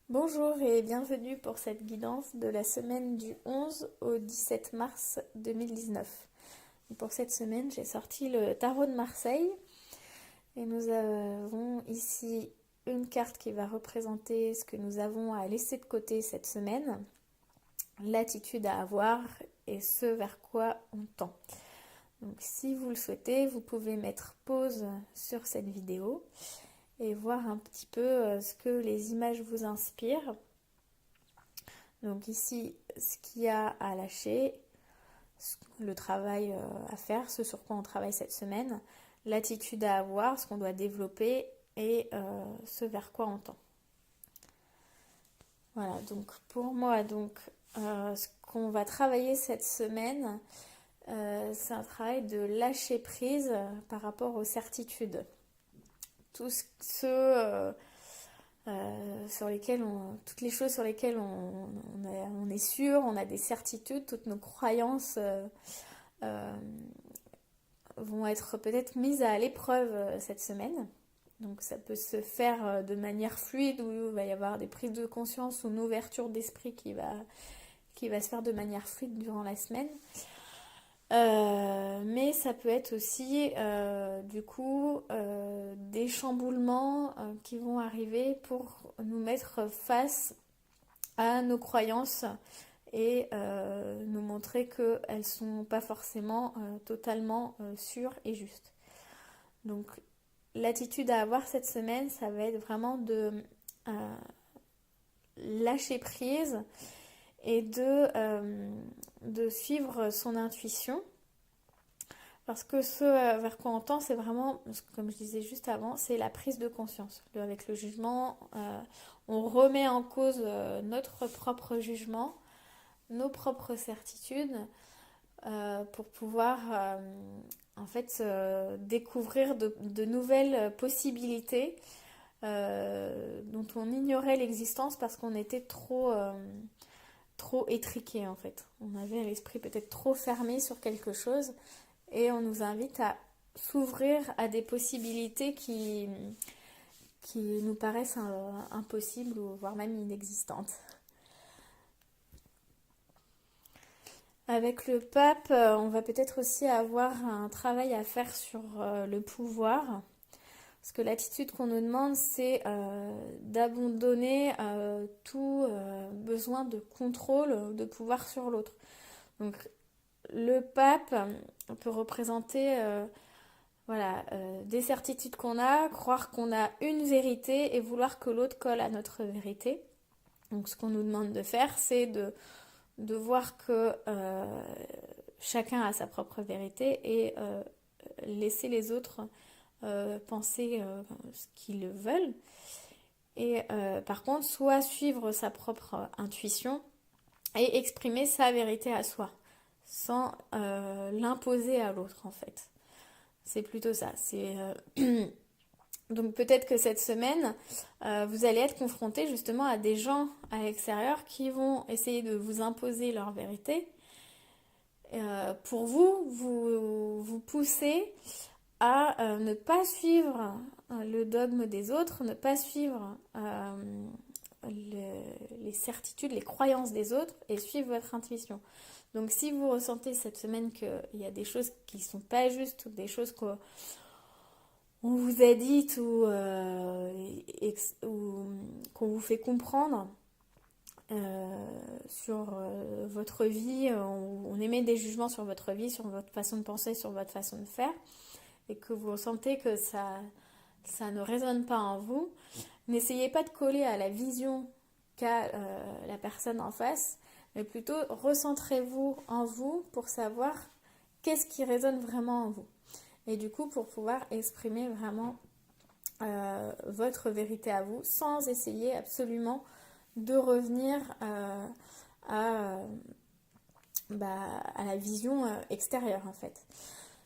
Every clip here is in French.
Bonjour et bienvenue pour cette guidance de la semaine du 11 au 17 mars 2019. Pour cette semaine, j'ai sorti le tarot de Marseille et nous avons ici une carte qui va représenter ce que nous avons à laisser de côté cette semaine, l'attitude à avoir et ce vers quoi on tend. Donc si vous le souhaitez, vous pouvez mettre pause sur cette vidéo et voir un petit peu ce que les images vous inspirent. Donc ici, ce qu'il y a à lâcher, le travail à faire, ce sur quoi on travaille cette semaine, l'attitude à avoir, ce qu'on doit développer et ce vers quoi on tend. Voilà, donc pour moi, ce qu'on va travailler cette semaine, c'est un travail de lâcher prise par rapport aux certitudes. Tout ce toutes les choses sur lesquelles on est sûr, on a des certitudes, toutes nos croyances euh, vont être peut-être mises à l'épreuve cette semaine. Donc ça peut se faire de manière fluide où il va y avoir des prises de conscience ou une ouverture d'esprit qui va se faire de manière fluide durant la semaine. Mais ça peut être aussi des chamboulements qui vont arriver pour nous mettre face à nos croyances et nous montrer qu'elles ne sont pas forcément totalement sûres et justes. Donc l'attitude à avoir cette semaine, ça va être vraiment de lâcher prise et de suivre son intuition. Parce que ce vers quoi on tend, c'est vraiment, comme je disais juste avant, c'est la prise de conscience. Avec le jugement, on remet en cause notre propre jugement, nos propres certitudes, pour pouvoir en fait découvrir de nouvelles possibilités dont on ignorait l'existence parce qu'on était trop étriqué en fait. On avait l'esprit peut-être trop fermé sur quelque chose et on nous invite à s'ouvrir à des possibilités qui nous paraissent impossibles ou voire même inexistantes. Avec le pape, on va peut-être aussi avoir un travail à faire sur le pouvoir. Parce que l'attitude qu'on nous demande, c'est d'abandonner tout besoin de contrôle, de pouvoir sur l'autre. Donc le pape peut représenter des certitudes qu'on a, croire qu'on a une vérité et vouloir que l'autre colle à notre vérité. Donc ce qu'on nous demande de faire, c'est de voir que chacun a sa propre vérité et laisser les autres penser ce qu'ils veulent. Et par contre, soit suivre sa propre intuition et exprimer sa vérité à soi, sans l'imposer à l'autre en fait. C'est plutôt ça. Donc peut-être que cette semaine, vous allez être confronté justement à des gens à l'extérieur qui vont essayer de vous imposer leur vérité pour vous pousser à ne pas suivre le dogme des autres, ne pas suivre les certitudes, les croyances des autres et suivre votre intuition. Donc si vous ressentez cette semaine qu'il y a des choses qui ne sont pas justes ou des choses qu'on vous a dites ou qu'on vous fait comprendre sur votre vie, on émet des jugements sur votre vie, sur votre façon de penser, sur votre façon de faire, et que vous ressentez que ça ne résonne pas en vous, n'essayez pas de coller à la vision qu'a la personne en face, mais plutôt recentrez-vous en vous pour savoir qu'est-ce qui résonne vraiment en vous. Et du coup, pour pouvoir exprimer vraiment votre vérité à vous, sans essayer absolument de revenir à la vision extérieure en fait.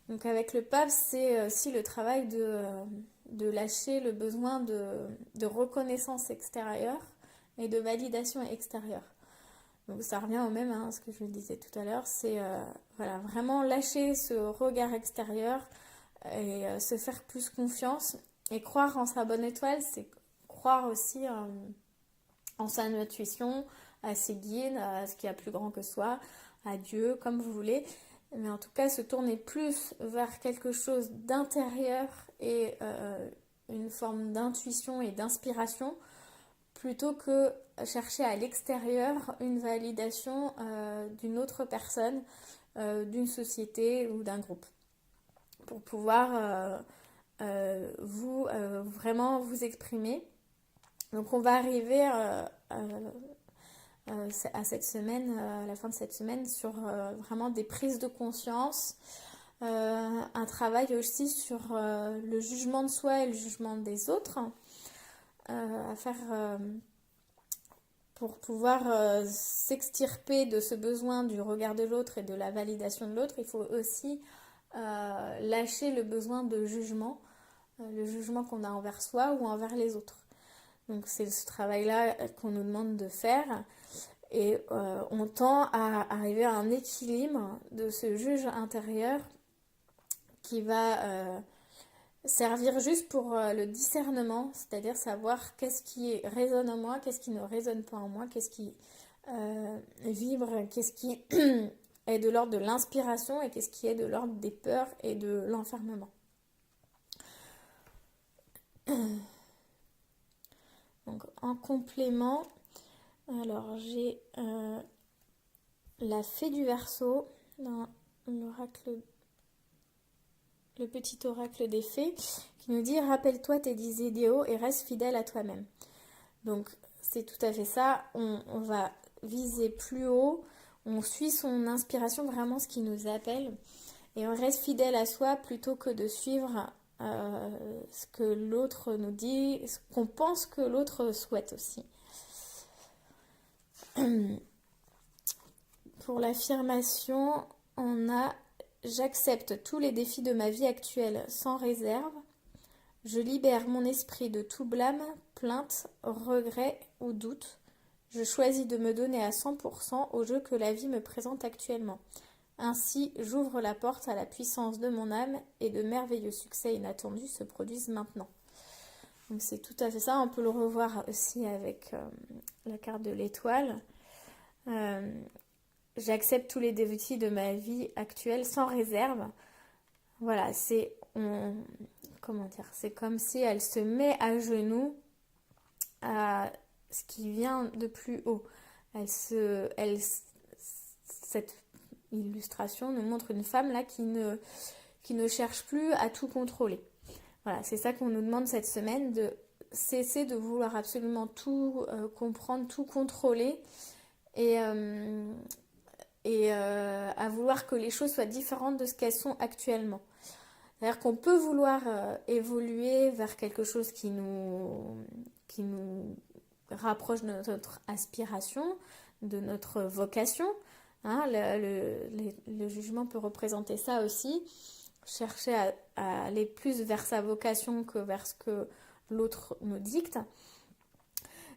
Donc avec le pape, c'est aussi le travail de lâcher le besoin de reconnaissance extérieure et de validation extérieure. Donc ça revient au même, ce que je disais tout à l'heure, c'est vraiment lâcher ce regard extérieur et se faire plus confiance et croire en sa bonne étoile, c'est croire aussi en sa intuition, à ses guides, à ce qui a plus grand que soi, à Dieu, comme vous voulez. Mais en tout cas, se tourner plus vers quelque chose d'intérieur et une forme d'intuition et d'inspiration, plutôt que chercher à l'extérieur une validation d'une autre personne, d'une société ou d'un groupe, pour pouvoir vraiment vous exprimer. Donc on va arriver à cette semaine, à la fin de cette semaine, sur vraiment des prises de conscience, un travail aussi sur le jugement de soi et le jugement des autres, à faire pour pouvoir s'extirper de ce besoin du regard de l'autre et de la validation de l'autre. Il faut aussi lâcher le besoin de jugement, le jugement qu'on a envers soi ou envers les autres. Donc c'est ce travail-là qu'on nous demande de faire. Et on tend à arriver à un équilibre de ce juge intérieur qui va servir juste pour le discernement, c'est-à-dire savoir qu'est-ce qui résonne en moi, qu'est-ce qui ne résonne pas en moi, qu'est-ce qui vibre, qu'est-ce qui est de l'ordre de l'inspiration et qu'est-ce qui est de l'ordre des peurs et de l'enfermement. Donc en complément, alors j'ai la fée du Verseau dans l'oracle, le petit oracle des fées, qui nous dit: rappelle-toi tes 10 idéaux et reste fidèle à toi-même. Donc c'est tout à fait ça, on va viser plus haut, on suit son inspiration, vraiment ce qui nous appelle, et on reste fidèle à soi plutôt que de suivre ce que l'autre nous dit, ce qu'on pense que l'autre souhaite aussi. Pour l'affirmation, on a: j'accepte tous les défis de ma vie actuelle sans réserve. Je libère mon esprit de tout blâme, plainte, regret ou doute. Je choisis de me donner à 100% au jeu que la vie me présente actuellement. Ainsi, j'ouvre la porte à la puissance de mon âme et de merveilleux succès inattendus se produisent maintenant. Donc c'est tout à fait ça. On peut le revoir aussi avec la carte de l'étoile. J'accepte tous les défis de ma vie actuelle sans réserve. Voilà, c'est comme si elle se met à genoux à ce qui vient de plus haut. Cette illustration nous montre une femme là qui ne cherche plus à tout contrôler. Voilà, c'est ça qu'on nous demande cette semaine, de cesser de vouloir absolument tout comprendre, tout contrôler et à vouloir que les choses soient différentes de ce qu'elles sont actuellement. C'est-à-dire qu'on peut vouloir évoluer vers quelque chose qui nous rapproche de notre aspiration, de notre vocation. Hein, le jugement peut représenter ça aussi. Chercher à aller plus vers sa vocation que vers ce que l'autre nous dicte.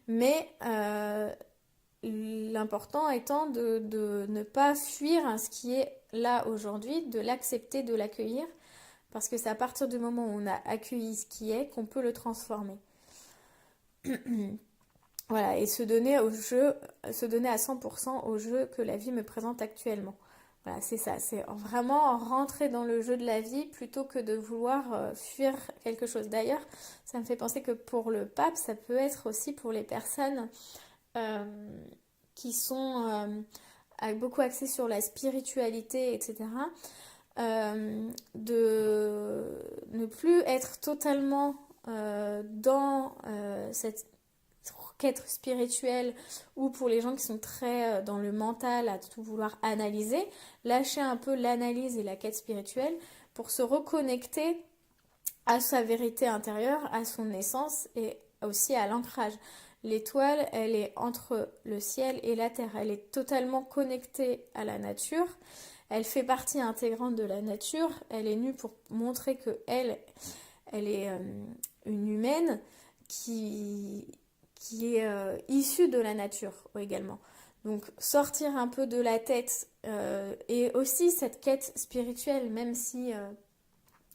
Mais l'important étant de ne pas fuir ce qui est là aujourd'hui, de l'accepter, de l'accueillir, parce que c'est à partir du moment où on a accueilli ce qui est qu'on peut le transformer. Voilà, et se donner à 100% au jeu que la vie me présente actuellement. Voilà, c'est ça, c'est vraiment rentrer dans le jeu de la vie plutôt que de vouloir fuir quelque chose. D'ailleurs, ça me fait penser que pour le pape, ça peut être aussi pour les personnes qui sont beaucoup axées sur la spiritualité, etc., de ne plus être totalement dans cette quête spirituelle, ou pour les gens qui sont très dans le mental, à tout vouloir analyser, lâcher un peu l'analyse et la quête spirituelle pour se reconnecter à sa vérité intérieure, à son essence et aussi à l'ancrage. L'étoile, elle est entre le ciel et la terre, elle est totalement connectée à la nature, elle fait partie intégrante de la nature, elle est nue pour montrer que elle est une humaine qui est issue de la nature également. Donc sortir un peu de la tête et aussi cette quête spirituelle, même si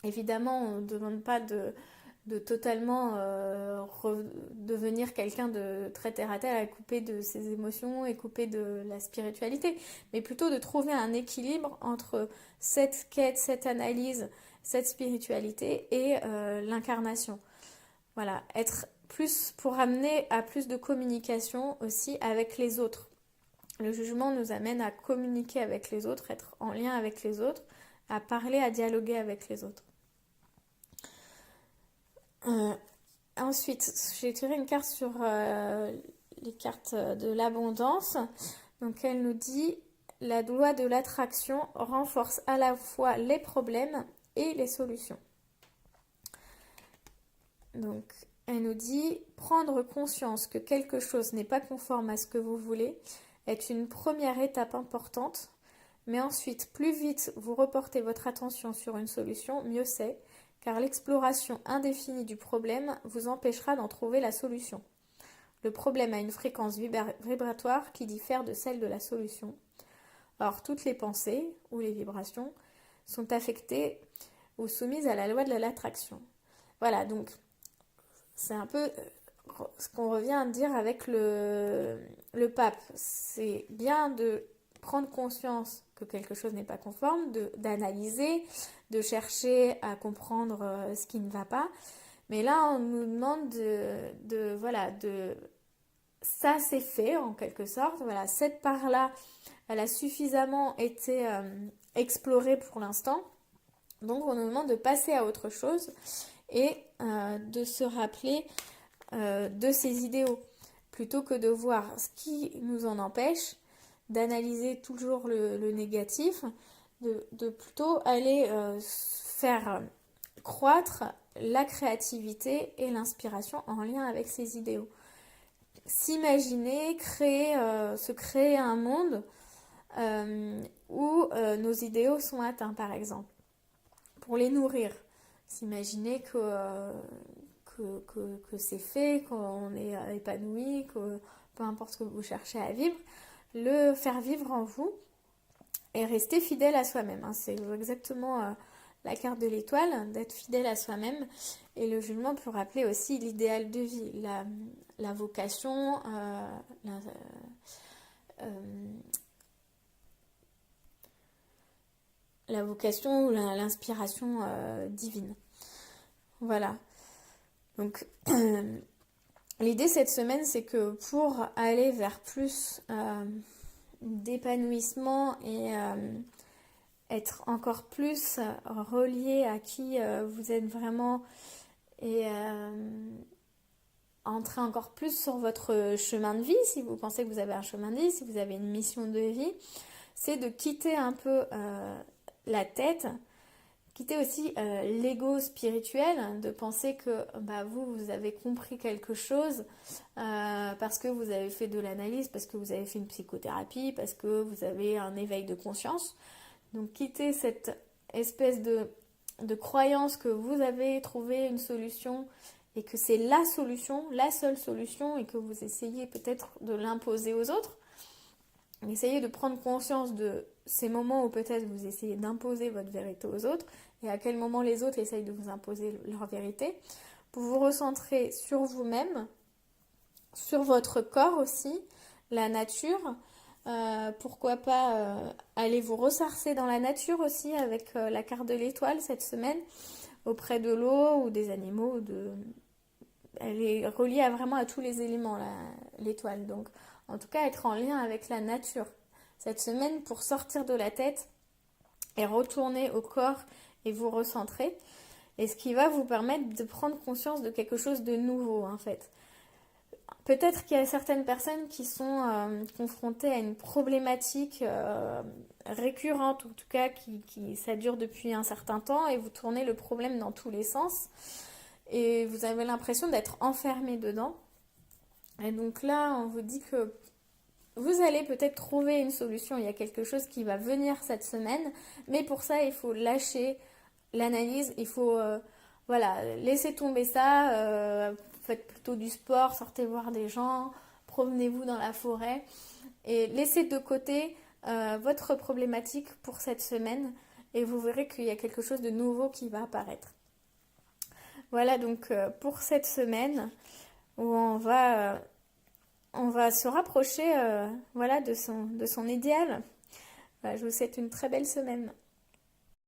évidemment on ne demande pas de totalement devenir quelqu'un de très terre-à-terre et coupé de ses émotions et coupé de la spiritualité, mais plutôt de trouver un équilibre entre cette quête, cette analyse, cette spiritualité et l'incarnation. Voilà, être plus pour amener à plus de communication aussi avec les autres. Le jugement nous amène à communiquer avec les autres, être en lien avec les autres, à parler, à dialoguer avec les autres. Euh, Ensuite, j'ai tiré une carte sur les cartes de l'abondance. Donc elle nous dit la loi de l'attraction renforce à la fois les problèmes et les solutions. Donc elle nous dit prendre conscience que quelque chose n'est pas conforme à ce que vous voulez est une première étape importante, mais ensuite plus vite vous reportez votre attention sur une solution, mieux c'est, car l'exploration indéfinie du problème vous empêchera d'en trouver la solution. Le problème a une fréquence vibratoire qui diffère de celle de la solution. Or, toutes les pensées, ou les vibrations, sont affectées ou soumises à la loi de l'attraction. Voilà, donc c'est un peu ce qu'on revient à dire avec le pape. C'est bien de prendre conscience que quelque chose n'est pas conforme, d'analyser, de chercher à comprendre ce qui ne va pas. Mais là, on nous demande de ça c'est fait en quelque sorte. Voilà, cette part-là, elle a suffisamment été explorée pour l'instant. Donc, on nous demande de passer à autre chose et de se rappeler de ces idéaux, plutôt que de voir ce qui nous en empêche, d'analyser toujours le négatif, de plutôt aller faire croître la créativité et l'inspiration en lien avec ces idéaux. S'imaginer, se créer un monde où nos idéaux sont atteints, par exemple, pour les nourrir. S'imaginer que c'est fait, qu'on est épanoui, que peu importe ce que vous cherchez à vivre, le faire vivre en vous et rester fidèle à soi-même. Hein. C'est exactement la carte de l'étoile, d'être fidèle à soi-même. Et le jugement peut rappeler aussi l'idéal de vie, la vocation, la vocation ou l'inspiration divine. Voilà. Donc, l'idée cette semaine, c'est que pour aller vers plus d'épanouissement et être encore plus relié à qui vous êtes vraiment et entrer encore plus sur votre chemin de vie, si vous pensez que vous avez un chemin de vie, si vous avez une mission de vie, c'est de quitter un peu la tête, quitter aussi l'ego spirituel, de penser que vous avez compris quelque chose parce que vous avez fait de l'analyse, parce que vous avez fait une psychothérapie, parce que vous avez un éveil de conscience. Donc quitter cette espèce de croyance que vous avez trouvé une solution et que c'est la solution, la seule solution, et que vous essayez peut-être de l'imposer aux autres. Essayez de prendre conscience de ces moments où peut-être vous essayez d'imposer votre vérité aux autres et à quel moment les autres essayent de vous imposer leur vérité, pour vous recentrer sur vous-même, sur votre corps aussi, la nature. Pourquoi pas aller vous ressarcer dans la nature aussi avec la carte de l'étoile cette semaine, auprès de l'eau ou des animaux. Elle est reliée vraiment à tous les éléments, l'étoile. Donc, en tout cas, être en lien avec la nature cette semaine pour sortir de la tête et retourner au corps et vous recentrer. Et ce qui va vous permettre de prendre conscience de quelque chose de nouveau, en fait. Peut-être qu'il y a certaines personnes qui sont confrontées à une problématique récurrente, en tout cas qui ça dure depuis un certain temps, et vous tournez le problème dans tous les sens. Et vous avez l'impression d'être enfermé dedans. Et donc là, on vous dit que vous allez peut-être trouver une solution. Il y a quelque chose qui va venir cette semaine. Mais pour ça, il faut lâcher l'analyse. Il faut laisser tomber ça. Faites plutôt du sport, sortez voir des gens, promenez-vous dans la forêt. Et laissez de côté votre problématique pour cette semaine. Et vous verrez qu'il y a quelque chose de nouveau qui va apparaître. Voilà donc pour cette semaine où on va se rapprocher voilà, de son idéal. Voilà, je vous souhaite une très belle semaine.